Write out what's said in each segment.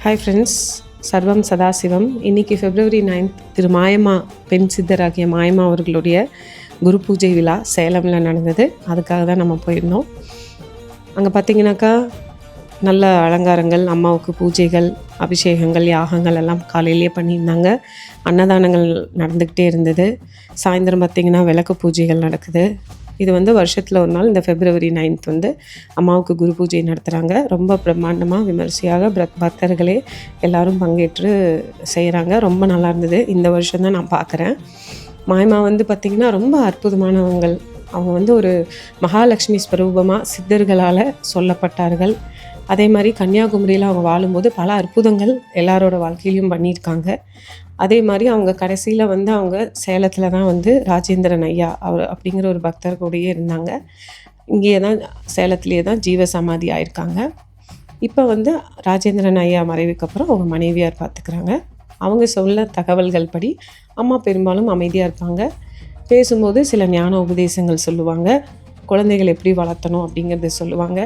Hi friends, சர்வம் சதாசிவம். இன்றைக்கி February 9th திரு மாயம்மா பெண் சித்தராகிய மாயம்மா அவர்களுடைய குரு பூஜை விழா சேலமில் நடந்தது. அதுக்காக தான் நம்ம போயிருந்தோம். அங்கே பார்த்திங்கனாக்கா நல்ல அலங்காரங்கள், அம்மாவுக்கு பூஜைகள், அபிஷேகங்கள், யாகங்கள் எல்லாம் காலையிலேயே பண்ணியிருந்தாங்க. அன்னதானங்கள் நடந்துக்கிட்டே இருந்தது. சாயந்தரம் பார்த்திங்கன்னா விளக்கு பூஜைகள் நடக்குது. இது வருஷத்தில் ஒரு நாள் இந்த February 9th அம்மாவுக்கு குரு பூஜை நடத்துகிறாங்க. ரொம்ப பிரம்மாண்டமாக விமர்சையாக பக்தர்களே எல்லோரும் பங்கேற்று செய்கிறாங்க. ரொம்ப நல்லா இருந்தது. இந்த வருஷம் தான் நான் பார்க்குறேன். மாயம்மா பார்த்திங்கன்னா ரொம்ப அற்புதமானவங்கள். அவங்க ஒரு மகாலட்சுமி ஸ்வரூபமாக சித்தர்களால் சொல்லப்பட்டார்கள். அதே மாதிரி கன்னியாகுமரியில் அவங்க வாழும்போது பல அற்புதங்கள் எல்லாரோட வாழ்க்கையிலையும் பண்ணியிருக்காங்க. அதே மாதிரி அவங்க கடைசியில் அவங்க சேலத்தில் தான் ராஜேந்திரன் ஐயா அவர் அப்படிங்கிற ஒரு பக்தர் கூடயே இருந்தாங்க. இங்கேயே தான் சேலத்துலேயே தான் ஜீவ சமாதி ஆயிருக்காங்க. இப்போ ராஜேந்திரன் ஐயா மறைவுக்கு அப்புறம் அவங்க மனைவியார் பார்த்துக்கிறாங்க. அவங்க சொல்ல தகவல்கள் படி அம்மா பெரும்பாலும் அமைதியாக இருப்பாங்க. பேசும்போது சில ஞான உபதேசங்கள் சொல்லுவாங்க. குழந்தைகள் எப்படி வளர்த்தணும் அப்படிங்கிறத சொல்லுவாங்க.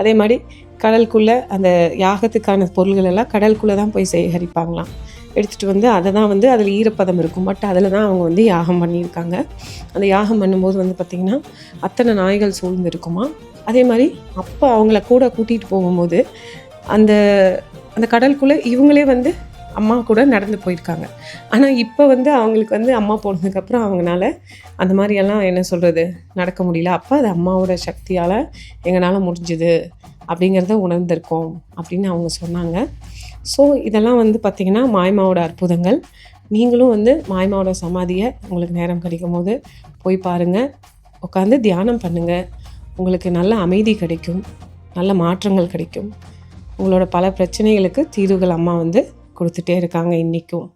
அதே மாதிரி கடலுக்குள்ளே அந்த யாகத்துக்கான பொருள்கள் எல்லாம் கடலுக்குள்ளே தான் போய் சேகரிப்பாங்களாம். எடுத்துகிட்டு அதை தான் அதில் ஈரப்பதம் இருக்கும். பட் அதில் தான் அவங்க யாகம் பண்ணியிருக்காங்க. அந்த யாகம் பண்ணும்போது பார்த்திங்கன்னா அத்தனை நாய்கள் சூழ்ந்து இருக்குமா. அதே மாதிரி அப்போ அவங்கள கூட கூட்டிகிட்டு போகும்போது அந்த அந்த கடலுக்குள்ளே இவங்களே அம்மா கூட நடந்து போயிருக்காங்க. ஆனால் இப்போ அவங்களுக்கு அம்மா போனதுக்கப்புறம் அவங்களால அந்த மாதிரியெல்லாம் என்ன சொல்கிறது நடக்க முடியல. அப்போ அது அம்மாவோட சக்தியால் எங்களால் முடிஞ்சுது அப்படிங்கிறத உணர்ந்திருக்கோம் அப்படின்னு அவங்க சொன்னாங்க. ஸோ இதெல்லாம் பார்த்திங்கன்னா மாயம்மாவோட அற்புதங்கள். நீங்களும் மாயம்மாவோட சமாதியை உங்களுக்கு நேரம் கிடைக்கும் போது போய் பாருங்கள், உட்காந்து தியானம் பண்ணுங்கள். உங்களுக்கு நல்ல அமைதி கிடைக்கும், நல்ல மாற்றங்கள் கிடைக்கும். உங்களோட பல பிரச்சனைகளுக்கு தீர்வுகள் அம்மா கொடுத்துட்டே இருக்காங்க இன்றைக்கும்.